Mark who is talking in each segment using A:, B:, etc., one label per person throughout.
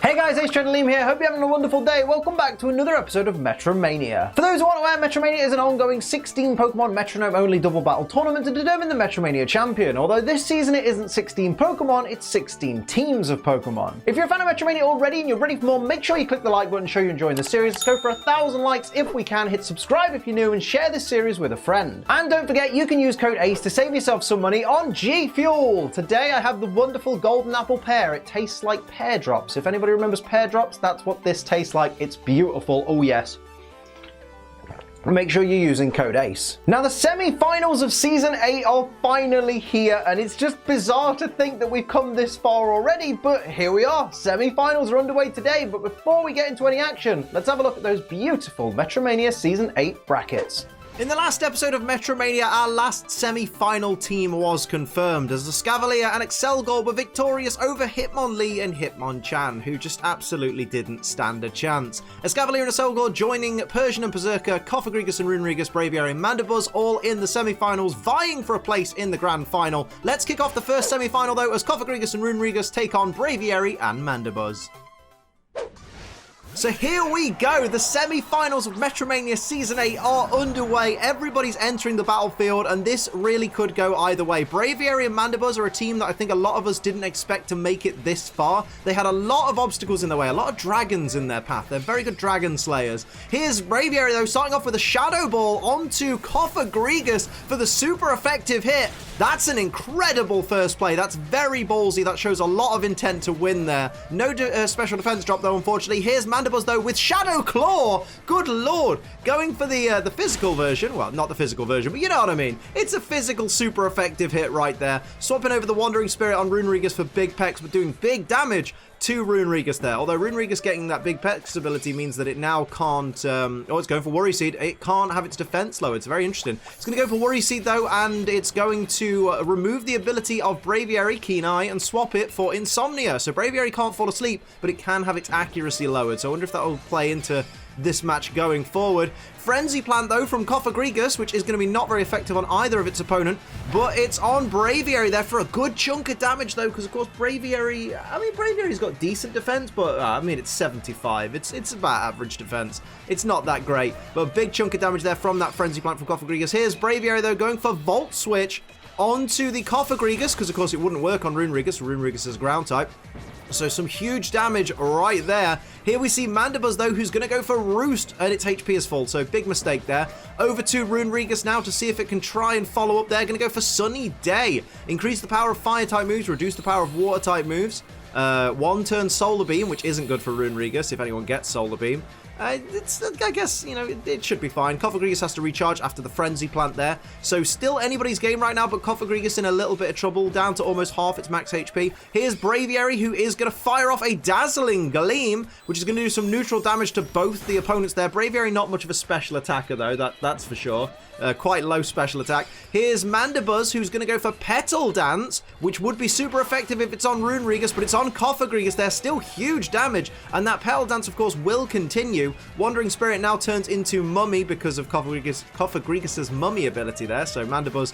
A: Hey guys, it's Liam here. Hope you're having a wonderful day. Welcome back to another episode of MetroMania. For those who aren't aware, MetroMania is an ongoing 16 Pokemon Metronome-only double battle tournament to determine the MetroMania Champion. Although this season it isn't 16 Pokemon, it's 16 teams of Pokemon. If you're a fan of MetroMania already and you're ready for more, make sure you click the like button, show you're enjoying the series. Let's go for 1,000 likes if we can. Hit subscribe if you're new and share this series with a friend. And don't forget, you can use code ACE to save yourself some money on G Fuel. Today I have the wonderful golden apple pear. It tastes like pear drops. If anybody remembers pear drops, that's what this tastes like. It's beautiful. Oh yes. Make sure you're using code ACE. Now the semi-finals of Season 8 are finally here, and it's just bizarre to think that we've come this far already, but here we are. Semi-finals are underway today, but before we get into any action, let's have a look at those beautiful Metromania Season 8 brackets. In the last episode of Metromania, our last semi-final team was confirmed as the Scavalier and Excelgor were victorious over Hitmonlee and Hitmonchan, who just absolutely didn't stand a chance. Escavalier and Excelgor joining Persian and Berserker, Cofagrigus and Runerigus, Braviary and Mandibuzz, all in the semi-finals, vying for a place in the grand final. Let's kick off the first semi-final though, as Cofagrigus and Runerigus take on Braviary and Mandibuzz. So here we go, the semi-finals of Metromania Season 8 are underway. Everybody's entering the battlefield, and this really could go either way. Braviary and Mandibuzz are a team that I think a lot of us didn't expect to make it this far. They had a lot of obstacles in their way, a lot of dragons in their path. They're very good dragon slayers. Here's Braviary, though, starting off with a Shadow Ball onto Cofagrigus for the super effective hit. That's an incredible first play. That's very ballsy. That shows a lot of intent to win there. No special defense drop, though, unfortunately. Here's Mandibuzz, though, with Shadow Claw. Good lord. Going for the physical version. Well, not the physical version, but you know what I mean. It's a physical, super effective hit right there. Swapping over the Wandering Spirit on Runerigus for Big Pex, but doing big damage to Runerigus there. Although Runerigus getting that Big Pex ability means that it now can't... it's going for Worry Seed. It can't have its defense low. It's very interesting. It's going to go for Worry Seed, though, and it's going to remove the ability of Braviary, Keen Eye, and swap it for Insomnia. So Braviary can't fall asleep, but it can have its accuracy lowered. So I wonder if that will play into this match going forward. Frenzy Plant, though, from Cofagrigus, which is going to be not very effective on either of its opponent, but it's on Braviary there for a good chunk of damage, though, because, of course, Braviary's got decent defense, but, I mean, it's 75. It's about average defense. It's not that great, but a big chunk of damage there from that Frenzy Plant from Cofagrigus. Here's Braviary, though, going for Volt Switch onto the Cofagrigus, because, of course, it wouldn't work on Runerigus. Runerigus is ground type. So some huge damage right there. Here we see Mandibuzz, though, who's going to go for Roost, and its HP is full, so big mistake there. Over to Runerigus now to see if it can try and follow up there. Going to go for Sunny Day. Increase the power of Fire-type moves, reduce the power of Water-type moves. One-turn Solar Beam, which isn't good for Runerigus if anyone gets Solar Beam. I guess, you know, it should be fine. Cofagrigus has to recharge after the Frenzy Plant there. So still anybody's game right now, but Cofagrigus in a little bit of trouble, down to almost half its max HP. Here's Braviary, who is going to fire off a Dazzling Gleam, which is going to do some neutral damage to both the opponents there. Braviary not much of a special attacker, though, that's for sure. Quite low special attack. Here's Mandibuzz, who's going to go for Petal Dance, which would be super effective if it's on Runerigus, but it's on Cofagrigus. There's still huge damage, and that Petal Dance, of course, will continue. Wandering Spirit now turns into Mummy because of Cofagrigus' Mummy ability there, so Mandibuzz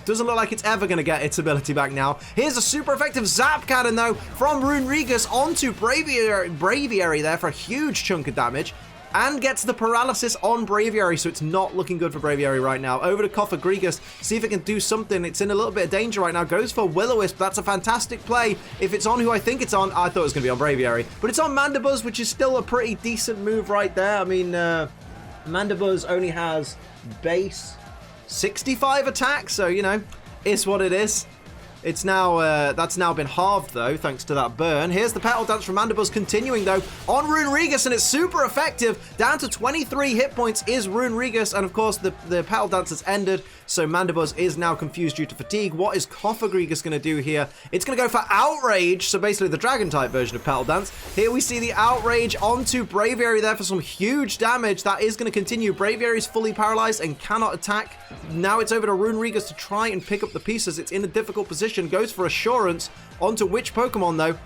A: doesn't look like it's ever going to get its ability back now. Here's a super effective Zap Cannon, though, from Runerigus onto Braviary there for a huge chunk of damage. And gets the paralysis on Braviary, so it's not looking good for Braviary right now. Over to Cofagrigus, see if it can do something. It's in a little bit of danger right now. Goes for Will-O-Wisp. That's a fantastic play. If it's on who I think it's on, I thought it was going to be on Braviary. But it's on Mandibuzz, which is still a pretty decent move right there. I mean, Mandibuzz only has base 65 attack, so, you know, it's what it is. It's now, that's now been halved, though, thanks to that burn. Here's the Petal Dance from Mandibuzz continuing, though, on Runerigus, and it's super effective. Down to 23 hit points is Runerigus, and, of course, the Petal Dance has ended, so Mandibuzz is now confused due to fatigue. What is Cofagrigus going to do here? It's going to go for Outrage, so basically the Dragon-type version of Petal Dance. Here we see the Outrage onto Braviary there for some huge damage. That is going to continue. Braviary is fully paralyzed and cannot attack. Now it's over to Runerigus to try and pick up the pieces. It's in a difficult position. Goes for Assurance onto which Pokemon, though?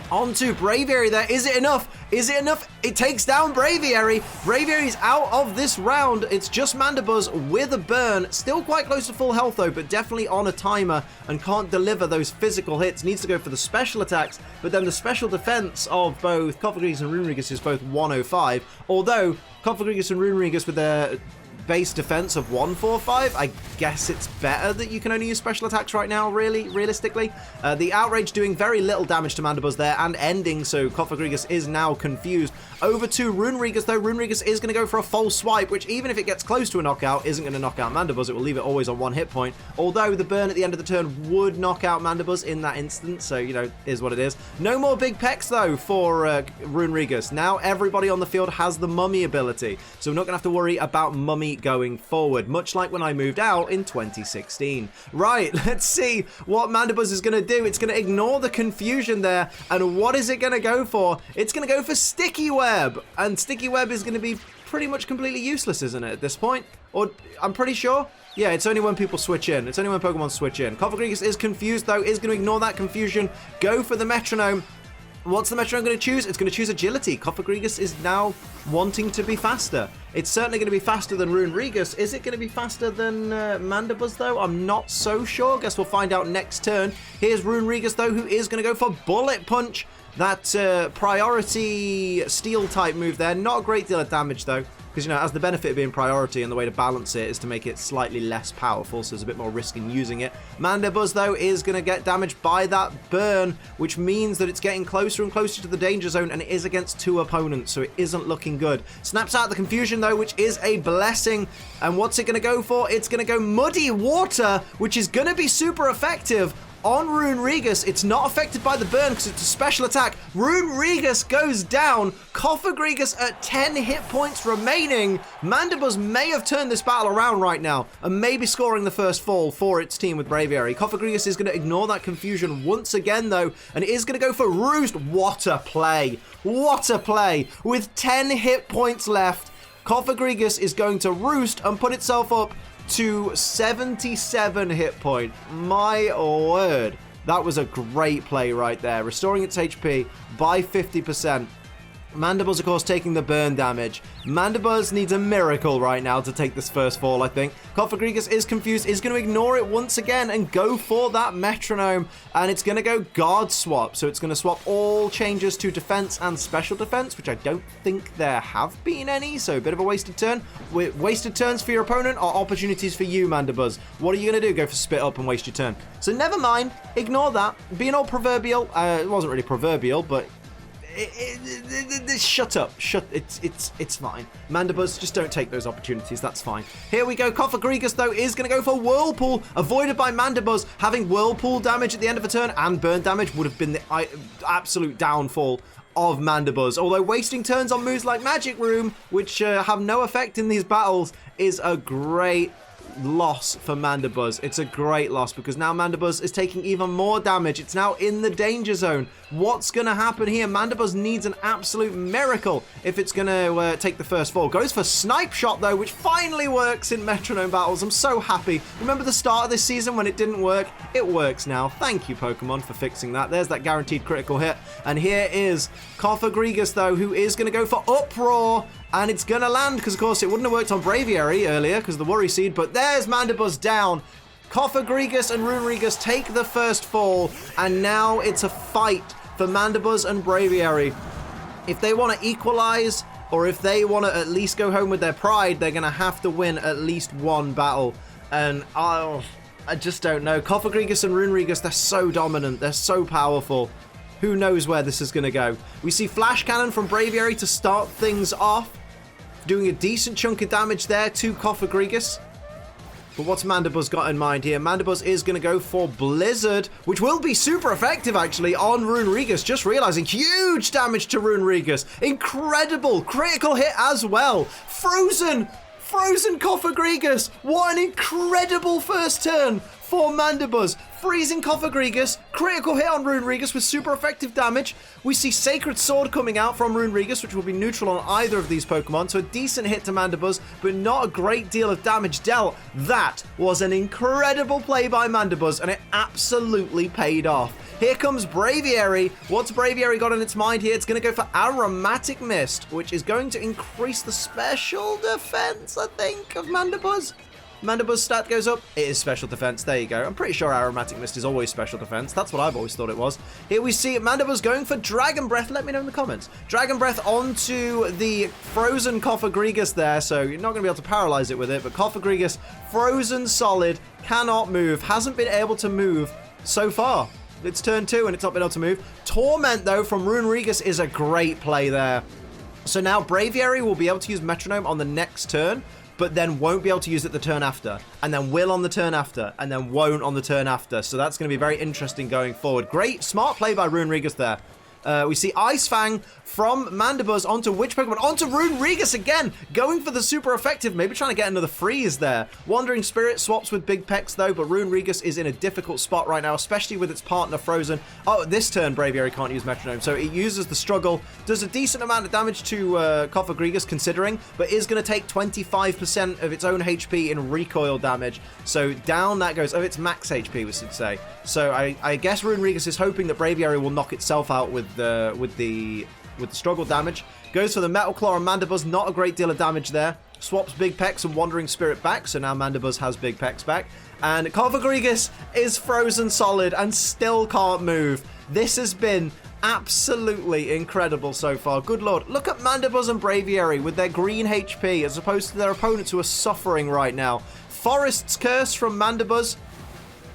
A: Onto Braviary there. Is it enough? Is it enough? It takes down Braviary. Braviary's out of this round. It's just Mandibuzz with a burn. Still quite close to full health though, but definitely on a timer and can't deliver those physical hits. Needs to go for the special attacks, but then the special defense of both Cofagrigus and Runerigus is both 105. Although Cofagrigus and Runerigus with their base defense of 145, I guess it's better that you can only use special attacks right now, realistically. The Outrage doing very little damage to Mandibuzz there and ending, so Cofagrigus is now confused. Over to Runerigus though. Runerigus is going to go for a false swipe, which even if it gets close to a knockout, isn't going to knock out Mandibuzz. It will leave it always on 1 hit point. Although the burn at the end of the turn would knock out Mandibuzz in that instance, so, you know, is what it is. No more big pecks though for Runerigus. Now everybody on the field has the Mummy ability, so we're not going to have to worry about Mummy going forward, much like when I moved out in 2016. Right, let's see what Mandibuzz is going to do. It's going to ignore the confusion there, and what is it going to go for? It's going to go for Sticky Web, and Sticky Web is going to be pretty much completely useless, isn't it, at this point? Or, I'm pretty sure. Yeah, it's only when people switch in. It's only when Pokemon switch in. Cofagrigus is confused, though, is going to ignore that confusion, go for the Metronome. What's the Metronome going to choose? It's going to choose Agility. Cofagrigus is now wanting to be faster. It's certainly going to be faster than Runerigus. Is it going to be faster than Mandibuzz, though? I'm not so sure. Guess we'll find out next turn. Here's Runerigus, though, who is going to go for Bullet Punch. That priority steel type move there. Not a great deal of damage, though, because, you know, it has the benefit of being priority, and the way to balance it is to make it slightly less powerful, so there's a bit more risk in using it. Mandibuzz, though, is going to get damaged by that burn, which means that it's getting closer and closer to the danger zone, and it is against 2 opponents, so it isn't looking good. Snaps out the confusion, though, which is a blessing. And what's it going to go for? It's going to go Muddy Water, which is going to be super effective on Runerigus. It's not affected by the burn because it's a special attack. Runerigus goes down. Cofagrigus at 10 hit points remaining. Mandibuzz may have turned this battle around right now and maybe scoring the first fall for its team with Braviary. Cofagrigus is going to ignore that confusion once again, though, and it is going to go for Roost. What a play. What a play. With 10 hit points left, Cofagrigus is going to Roost and put itself up to 77 hit point. My word. That was a great play right there. Restoring its HP by 50%. Mandibuzz, of course, taking the burn damage. Mandibuzz needs a miracle right now to take this first fall, I think. Cofagrigus is confused, is going to ignore it once again and go for that Metronome. And it's going to go guard swap. So it's going to swap all changes to defense and special defense, which I don't think there have been any. So a bit of a wasted turn. Wasted turns for your opponent are opportunities for you, Mandibuzz. What are you going to do? Go for spit up and waste your turn. So never mind. Ignore that. Being all proverbial. It wasn't really proverbial, but shut up. It's fine. Mandibuzz, just don't take those opportunities. That's fine. Here we go. Cofagrigus, though, is going to go for Whirlpool. Avoided by Mandibuzz. Having Whirlpool damage at the end of a turn and burn damage would have been the absolute downfall of Mandibuzz. Although wasting turns on moves like Magic Room, which have no effect in these battles, is a great loss for Mandibuzz. It's a great loss because now Mandibuzz is taking even more damage. It's now in the danger zone. What's going to happen here? Mandibuzz needs an absolute miracle if it's going to take the first fall. Goes for Snipe Shot, though, which finally works in Metronome battles. I'm so happy. Remember the start of this season when it didn't work? It works now. Thank you, Pokemon, for fixing that. There's that guaranteed critical hit. And here is Cofagrigus, though, who is going to go for Uproar. And it's going to land because, of course, it wouldn't have worked on Braviary earlier because of the Worry Seed. But there's Mandibuzz down. Cofagrigus and Runerigus take the first fall. And now it's a fight for Mandibuzz and Braviary. If they want to equalize, or if they want to at least go home with their pride, they're going to have to win at least one battle. And I just don't know. Cofagrigus and Runerigus, they're so dominant. They're so powerful. Who knows where this is going to go? We see Flash Cannon from Braviary to start things off, doing a decent chunk of damage there to Cofagrigus. But what's Mandibuzz got in mind here? Mandibuzz is going to go for Blizzard, which will be super effective, actually, on Runerigus. Just realizing, huge damage to Runerigus. Incredible critical hit as well. Frozen Cofagrigus. What an incredible first turn for Mandibuzz. freezing Cofagrigus, critical hit on Runerigus with super effective damage. We see Sacred Sword coming out from Runerigus, which will be neutral on either of these Pokemon, so a decent hit to Mandibuzz, but not a great deal of damage dealt. That was an incredible play by Mandibuzz, and it absolutely paid off. Here comes Braviary. What's Braviary got in its mind here? It's going to go for Aromatic Mist, which is going to increase the special defense, I think, of Mandibuzz. Mandibuzz stat goes up. It is special defense. There you go. I'm pretty sure Aromatic Mist is always special defense. That's what I've always thought it was. Here we see Mandibuzz going for Dragon Breath. Let me know in the comments. Dragon Breath onto the frozen Cofagrigus there, so you're not going to be able to paralyze it with it, but Cofagrigus, frozen solid, cannot move, hasn't been able to move so far. It's turn 2 and it's not been able to move. Torment, though, from Runerigus is a great play there. So now Braviary will be able to use Metronome on the next turn, but then won't be able to use it the turn after, and then will on the turn after, and then won't on the turn after. So that's going to be very interesting going forward. Great, smart play by Runerigus there. We see Ice Fang from Mandibuzz onto which Pokemon? Onto Runerigus again, going for the super effective, maybe trying to get another freeze there. Wandering Spirit swaps with Big Pecs though, but Runerigus is in a difficult spot right now, especially with its partner Frozen. Oh, this turn Braviary can't use Metronome, so it uses the struggle, does a decent amount of damage to Cofagrigus considering, but is going to take 25% of its own HP in recoil damage. So down that goes, its max HP we should say. So I guess Runerigus is hoping that Braviary will knock itself out with the struggle damage. Goes for the Metal Claw on Mandibuzz, not a great deal of damage there. Swaps Big Pecs and Wandering Spirit back, so now Mandibuzz has Big Pecs back. And Cofagrigus is frozen solid and still can't move. This has been absolutely incredible so far. Good lord. Look at Mandibuzz and Braviary with their green HP as opposed to their opponents who are suffering right now. Forest's Curse from Mandibuzz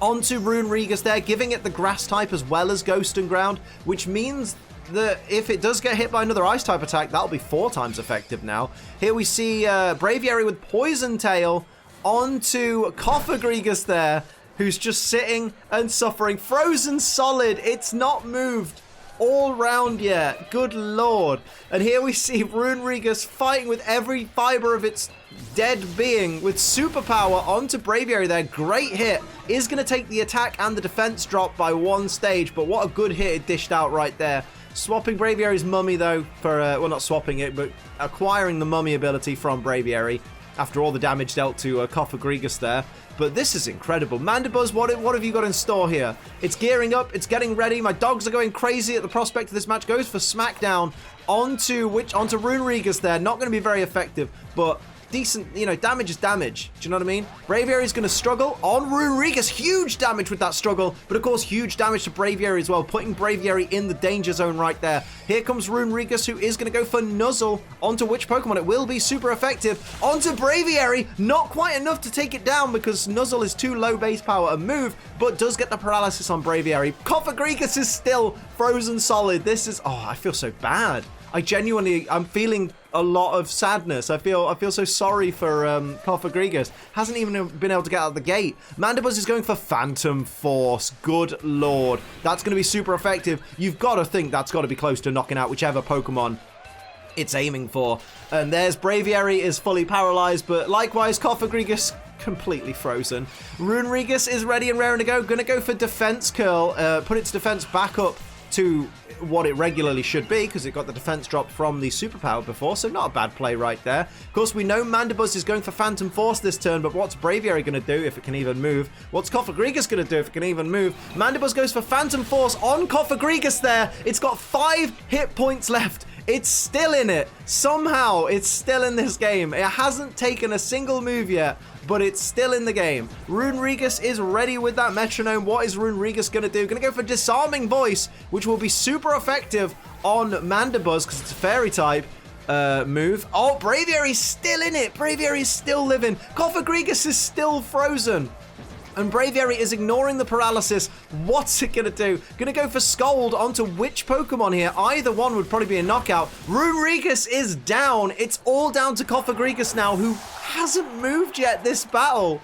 A: onto Runerigus there, giving it the grass type as well as Ghost and Ground, which means that if it does get hit by another ice type attack, that'll be 4 times effective now. Here we see Braviary with Poison Tail onto Cofagrigus there, who's just sitting and suffering. Frozen solid, it's not moved all round yet. Good lord. And here we see Runerigus fighting with every fiber of its dead being with superpower onto Braviary there. Great hit. Is going to take the attack and the defense drop by 1 stage, but what a good hit it dished out right there. Swapping Braviary's mummy though for, well, not swapping it, but acquiring the mummy ability from Braviary after all the damage dealt to Cofagrigus there. But this is incredible. Mandibuzz, what have you got in store here? It's gearing up. It's getting ready. My dogs are going crazy at the prospect of this match. Goes for Smackdown onto Runerigus there. Not going to be very effective, but decent, you know, damage is damage. Do you know what I mean? Braviary is going to struggle on Runerigus. Huge damage with that struggle, but of course, huge damage to Braviary as well, putting Braviary in the danger zone right there. Here comes Runerigus, who is going to go for Nuzzle onto which Pokemon? It will be super effective. Onto Braviary. Not quite enough to take it down because Nuzzle is too low base power and move, but does get the paralysis on Braviary. Cofagrigus is still frozen solid. This is, oh, I feel so bad. I'm feeling a lot of sadness. I feel so sorry for Cofagrigus. Hasn't even been able to get out of the gate. Mandibuzz is going for Phantom Force. Good lord. That's going to be super effective. You've got to think that's got to be close to knocking out whichever Pokemon it's aiming for. And there's Braviary is fully paralyzed, but likewise Cofagrigus completely frozen. Runerigus is ready and raring to go. Going to go for Defense Curl. Put its defense back up to what it regularly should be because it got the defense drop from the superpower before, so not a bad play right there. Of course, we know Mandibuzz is going for Phantom Force this turn, but what's Braviary going to do if it can even move? What's Cofagrigus going to do if it can even move? Mandibuzz goes for Phantom Force on Cofagrigus there. It's got 5 hit points left. It's still in it. Somehow, it's still in this game. It hasn't taken a single move yet, but it's still in the game. Runerigus is ready with that Metronome. What is Runerigus going to do? Going to go for Disarming Voice, which will be super effective on Mandibuzz because it's a fairy type move. Oh, Braviary's still in it. Braviary's still living. Cofagrigus is still frozen. And Braviary is ignoring the paralysis. What's it going to do? Going to go for Scold onto which Pokemon here? Either one would probably be a knockout. Runerigus is down. It's all down to Cofagrigus now, who hasn't moved yet this battle.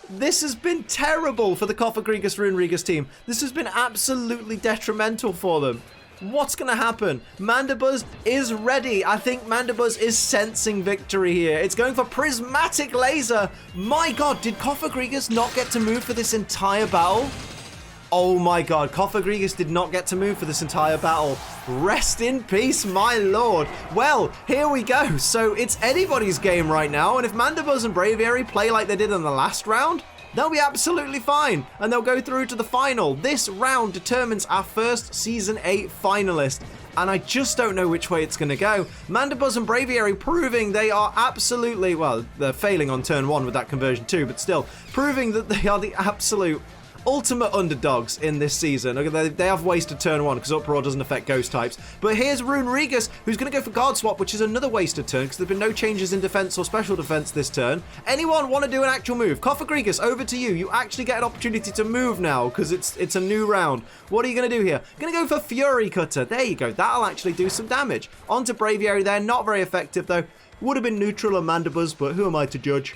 A: This has been terrible for the Cofagrigus Runerigus team. This has been absolutely detrimental for them. What's going to happen? Mandibuzz is ready. I think Mandibuzz is sensing victory here. It's going for Prismatic Laser. My god, did Cofagrigus not get to move for this entire battle?
B: Oh my god, Cofagrigus did not get to move for this entire battle. Rest in peace, my lord. Well, here we go. So it's anybody's game right now, and if Mandibuzz and Braviary play like they did in the last round, they'll be absolutely fine, and they'll go through to the final. This round determines our first Season 8 finalist, and I just don't know which way it's going to go. Mandibuzz and Braviary proving they are absolutely, well, they're failing on turn 1 with that conversion too, but still, proving that they are the absolute ultimate underdogs in this season. Okay, they have wasted turn 1 because Uproar doesn't affect ghost types. But here's Runerigus, who's going to go for guard swap, which is another wasted turn because there have been no changes in defense or special defense this turn. Anyone want to do an actual move? Cofagrigus, over to you. You actually get an opportunity to move now because it's a new round. What are you going to do here? Going to go for Fury Cutter. There you go. That'll actually do some damage. On to Braviary there. Not very effective though. Would have been neutral on Mandibuzz, but who am I to judge?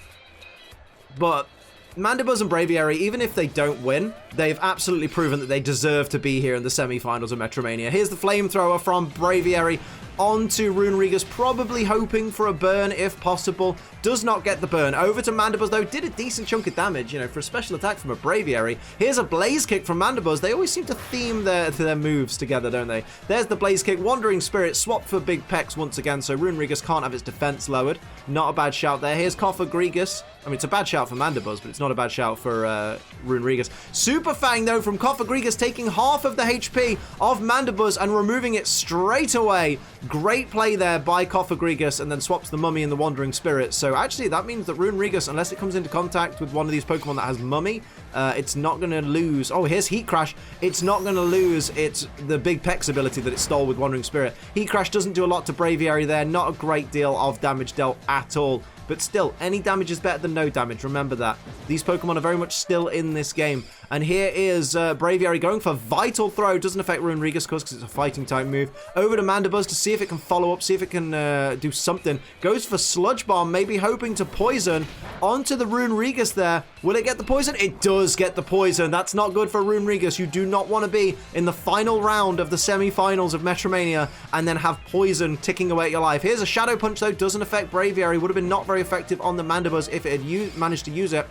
B: But Mandibuzz and Braviary, even if they don't win, they've absolutely proven that they deserve to be here in the semi-finals of Metromania. Here's the flamethrower from Braviary onto Runerigus, probably hoping for a burn if possible. Does not get the burn. Over to Mandibuzz, though. Did a decent chunk of damage, you know, for a special attack from a Braviary. Here's a Blaze Kick from Mandibuzz. They always seem to theme their moves together, don't they? There's the Blaze Kick. Wandering Spirit swapped for Big Pecs once again, so Runerigus can't have its defense lowered. Not a bad shout there. Here's Cofagrigus. I mean, it's a bad shout for Mandibuzz, but it's not a bad shout for Runerigus. Super Fang, though, from Cofagrigus, taking half of the HP of Mandibuzz and removing it straight away. Great play there by Cofagrigus, and then swaps the Mummy and the Wandering Spirit. So actually, that means that Runerigus, unless it comes into contact with one of these Pokemon that has Mummy, it's not going to lose. Oh, here's Heat Crash. It's not going to lose the Big Pecs ability that it stole with Wandering Spirit. Heat Crash doesn't do a lot to Braviary there. Not a great deal of damage dealt at all. But still, any damage is better than no damage. Remember that. These Pokemon are very much still in this game. And here is Braviary going for Vital Throw. Doesn't affect Runerigus, of course, because it's a fighting type move. Over to Mandibuzz to see if it can follow up, see if it can do something. Goes for Sludge Bomb, maybe hoping to poison. Onto the Runerigus there. Will it get the poison? It does get the poison. That's not good for Runerigus. You do not want to be in the final round of the semi-finals of Metromania and then have poison ticking away at your life. Here's a Shadow Punch, though. Doesn't affect Braviary. Would have been not very effective on the Mandibuzz if it had managed to use it.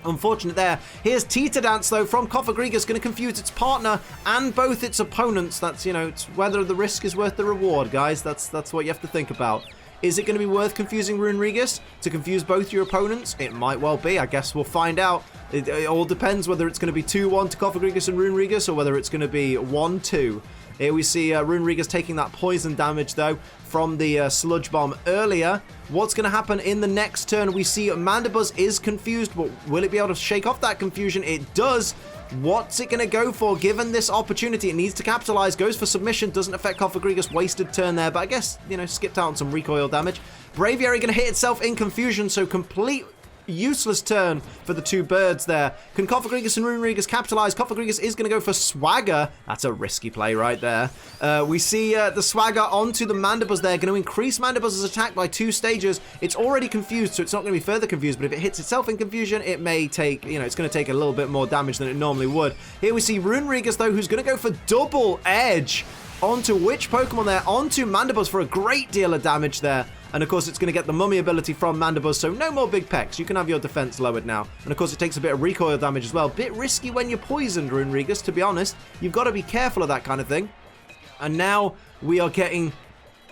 B: Unfortunate there. Here's Teeter Dance, though, from Cofagrigus, going to confuse its partner and both its opponents. That's, you know, it's whether the risk is worth the reward, guys. That's what you have to think about. Is it going to be worth confusing Runerigus to confuse both your opponents? It might well be. I guess we'll find out. It all depends whether it's going to be 2-1 to Cofagrigus and Runerigus or whether it's going to be 1-2. Here we see Runerigus taking that poison damage, though, from the Sludge Bomb earlier. What's going to happen in the next turn? We see Mandibuzz is confused, but will it be able to shake off that confusion? It does. What's it going to go for given this opportunity? It needs to capitalize. Goes for submission. Doesn't affect Cofagrigus. Wasted turn there, but I guess, you know, skipped out on some recoil damage. Braviary going to hit itself in confusion, so complete useless turn for the two birds there. Can Cofagrigus and Runerigus capitalize? Cofagrigus is going to go for Swagger. That's a risky play right there. We see the Swagger onto the Mandibuzz there. Going to increase Mandibuzz's attack by 2 stages. It's already confused, so it's not going to be further confused, but if it hits itself in confusion, it may take, you know, it's going to take a little bit more damage than it normally would. Here we see Runerigus, though, who's going to go for Double Edge onto which Pokemon there? Onto Mandibuzz for a great deal of damage there. And of course, it's going to get the Mummy ability from Mandibuzz, so no more Big Pecs. You can have your defense lowered now. And of course, it takes a bit of recoil damage as well. Bit risky when you're poisoned, Runerigus, to be honest. You've got to be careful of that kind of thing. And now we are getting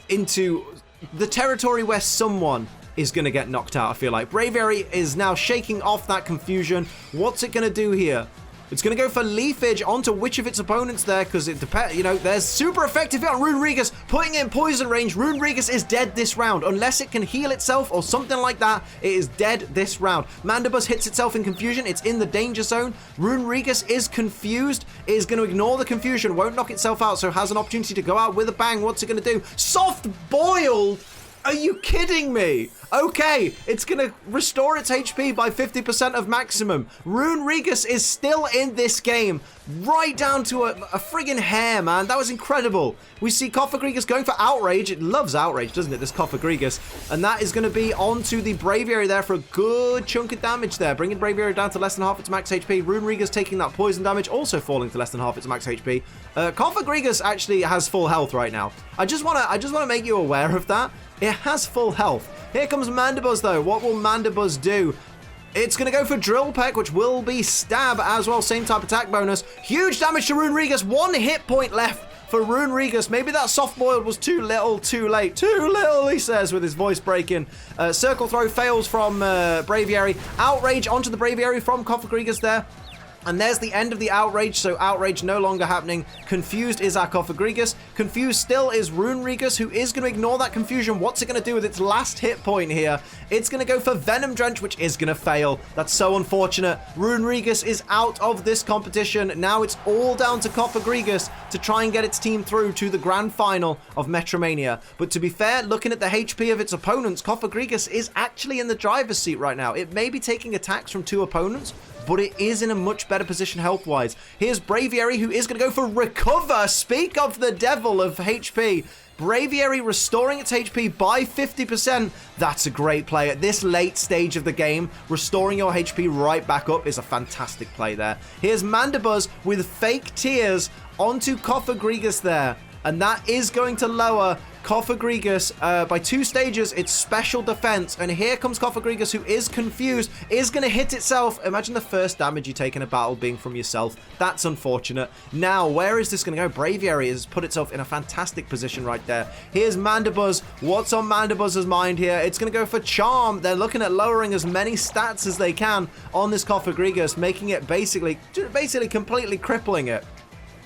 B: into the territory where someone is going to get knocked out, I feel like. Braviary is now shaking off that confusion. What's it going to do here? It's going to go for Leafage onto which of its opponents there, because it depends, you know, there's super effective on Runerigus, putting in poison range. Runerigus is dead this round. Unless it can heal itself or something like that, it is dead this round. Mandibuzz hits itself in confusion. It's in the danger zone. Runerigus is confused. It is going to ignore the confusion, won't knock itself out, so has an opportunity to go out with a bang. What's it going to do? Soft boiled? Are you kidding me? Okay, it's going to restore its HP by 50% of maximum. Runerigus is still in this game, right down to a friggin' hair, man. That was incredible. We see Cofagrigus going for Outrage. It loves Outrage, doesn't it, this Cofagrigus? And that is going to be onto the Braviary there for a good chunk of damage there, bringing Braviary down to less than half its max HP. Runerigus taking that poison damage, also falling to less than half its max HP. Cofagrigus actually has full health right now. I just want to make you aware of that. It has full health. Here comes Mandibuzz, though. What will Mandibuzz do? It's going to go for Drill Peck, which will be Stab as well. Same type attack bonus. Huge damage to Runerigus. 1 hit point left for Runerigus. Maybe that soft boiled was too little, too late. Too little, he says with his voice breaking. Circle Throw fails from Braviary. Outrage onto the Braviary from Cofagrigus there. And there's the end of the Outrage, so Outrage no longer happening. Confused is our Cofagrigus. Confused still is Runerigus, who is going to ignore that confusion. What's it going to do with its last hit point here? It's going to go for Venom Drench, which is going to fail. That's so unfortunate. Runerigus is out of this competition. Now it's all down to Cofagrigus to try and get its team through to the grand final of Metromania. But to be fair, looking at the HP of its opponents, Cofagrigus is actually in the driver's seat right now. It may be taking attacks from 2 opponents, but it is in a much better position health-wise. Here's Braviary, who is going to go for Recover. Speak of the devil of HP. Braviary restoring its HP by 50%. That's a great play. At this late stage of the game, restoring your HP right back up is a fantastic play there. Here's Mandibuzz with Fake Tears onto Cofagrigus there. And that is going to lower Cofagrigus by 2 stages, its special defense. And here comes Cofagrigus, who is confused, is going to hit itself. Imagine the first damage you take in a battle being from yourself. That's unfortunate. Now, where is this going to go? Braviary has put itself in a fantastic position right there. Here's Mandibuzz. What's on Mandibuzz's mind here? It's going to go for Charm. They're looking at lowering as many stats as they can on this Cofagrigus, making it basically completely crippling it.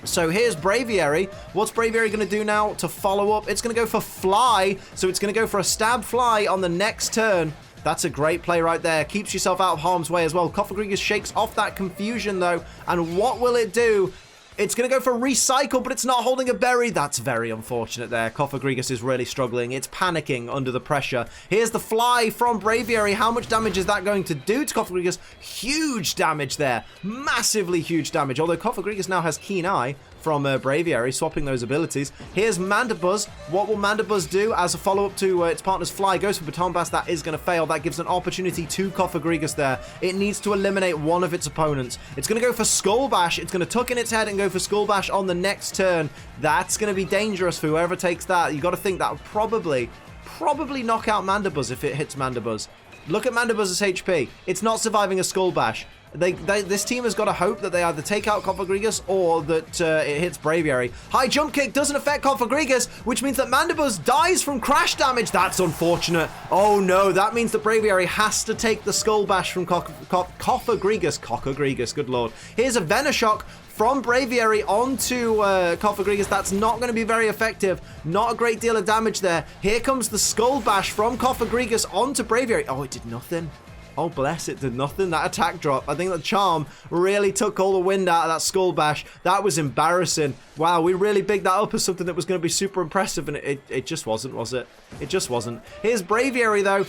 B: So here's Braviary. What's Braviary going to do now to follow up? It's going to go for Fly. So it's going to go for a Stab Fly on the next turn. That's a great play right there. Keeps yourself out of harm's way as well. Cofagrigus shakes off that confusion though. And what will it do? It's going to go for Recycle, but it's not holding a berry. That's very unfortunate there. Cofagrigus is really struggling. It's panicking under the pressure. Here's the Fly from Braviary. How much damage is that going to do to Cofagrigus? Huge damage there. Massively huge damage. Although Cofagrigus now has Keen Eye from Braviary, swapping those abilities. Here's Mandibuzz. What will Mandibuzz do as a follow-up to its partner's Fly? Goes for Baton Blast. That is going to fail. That gives an opportunity to Cofagrigus there. It needs to eliminate one of its opponents. It's going to go for Skull Bash. It's going to tuck in its head and go for Skull Bash on the next turn. That's going to be dangerous for whoever takes that. You got to think that would probably knock out Mandibuzz if it hits Mandibuzz. Look at Mandibuzz's HP. It's not surviving a Skull Bash. This team has got to hope that they either take out Cofagrigus or that it hits Braviary. High Jump Kick doesn't affect Cofagrigus, which means that Mandibuzz dies from crash damage. That's unfortunate. Oh no, that means that Braviary has to take the Skull Bash from Cofagrigus, good lord. Here's a Venoshock from Braviary onto Cofagrigus. That's not going to be very effective. Not a great deal of damage there. Here comes the Skull Bash from Cofagrigus onto Braviary. Oh, it did nothing. Oh, bless, it did nothing. That attack drop. I think that Charm really took all the wind out of that Skull Bash. That was embarrassing. Wow, we really bigged that up as something that was going to be super impressive, and it just wasn't, was it? It just wasn't. Here's Braviary, though.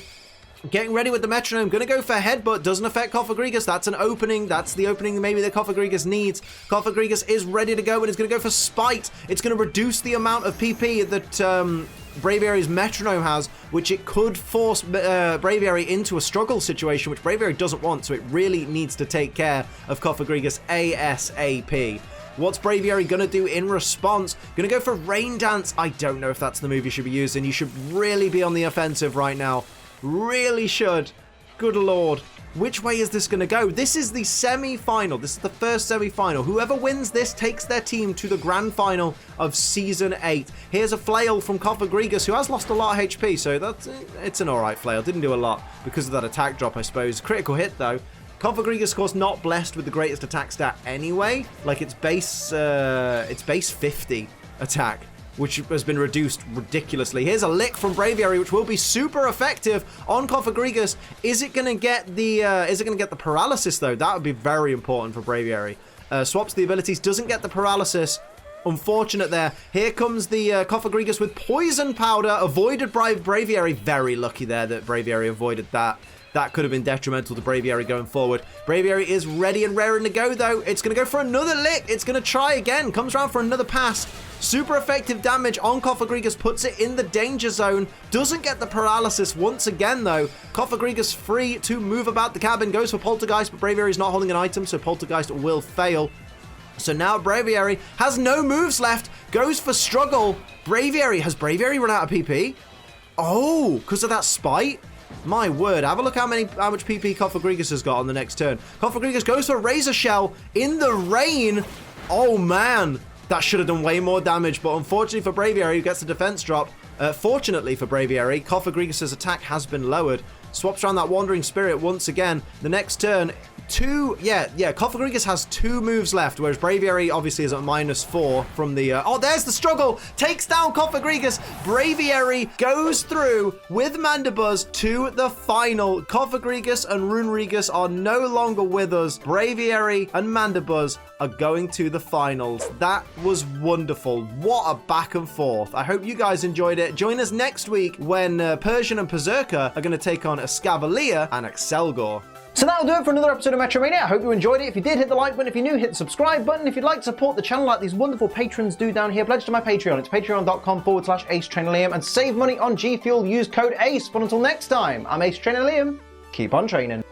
B: Getting ready with the Metronome. Going to go for Headbutt. Doesn't affect Cofagrigus. That's an opening. That's the opening maybe that Cofagrigus needs. Cofagrigus is ready to go, and it's going to go for Spite. It's going to reduce the amount of PP that Braviary's Metronome has, which it could force Braviary into a struggle situation, which Braviary doesn't want, so it really needs to take care of Cofagrigus ASAP. What's Braviary going to do in response? Going to go for Rain Dance. I don't know if that's the move you should be using. You should really be on the offensive right now. Really should. Good lord. Which way is this going to go? This is the semi-final. This is the first semi-final. Whoever wins this takes their team to the grand final of Season 8. Here's a Flail from Cofagrigus, who has lost a lot of HP, so it's an alright Flail. Didn't do a lot because of that attack drop, I suppose. Critical hit, though. Cofagrigus, of course, not blessed with the greatest attack stat anyway. Like, it's base 50 attack, which has been reduced ridiculously. Here's a Lick from Braviary, which will be super effective on Cofagrigus. Is it going to get the paralysis though? That would be very important for Braviary. Swaps the abilities, doesn't get the paralysis. Unfortunate there. Here comes the Cofagrigus with Poison Powder, avoided by Braviary. Very lucky there that Braviary avoided that. That could have been detrimental to Braviary going forward. Braviary is ready and raring to go, though. It's going to go for another Lick. It's going to try again. Comes around for another pass. Super effective damage on Cofagrigus. Puts it in the danger zone. Doesn't get the paralysis once again, though. Cofagrigus free to move about the cabin. Goes for Poltergeist, but Braviary's not holding an item, so Poltergeist will fail. So now Braviary has no moves left. Goes for Struggle. Has Braviary run out of PP? Oh, because of that Spite? My word, have a look how much PP Cofagrigus has got on the next turn. Cofagrigus goes for Razor Shell in the rain. Oh man, that should have done way more damage, but unfortunately for Braviary, who gets the defense drop, fortunately for Braviary, Cofagrigus' attack has been lowered. Swaps around that Wandering Spirit once again. The next turn, Cofagrigus has 2 moves left, whereas Braviary obviously is at -4 from the... oh, there's the struggle! Takes down Cofagrigus. Braviary goes through with Mandibuzz to the final. Cofagrigus and Runerigus are no longer with us. Braviary and Mandibuzz are going to the finals. That was wonderful. What a back and forth. I hope you guys enjoyed it. Join us next week when Persian and Berserker are going to take on Escavalier and Excelgor.
A: So that'll do it for another episode of MetroMania. I hope you enjoyed it. If you did, hit the like button. If you're new, hit the subscribe button. If you'd like to support the channel like these wonderful patrons do down here, pledge to my Patreon. It's patreon.com/AceTrainerLiam and save money on G Fuel. Use code ACE. But until next time, I'm Ace Trainer Liam. Keep on training.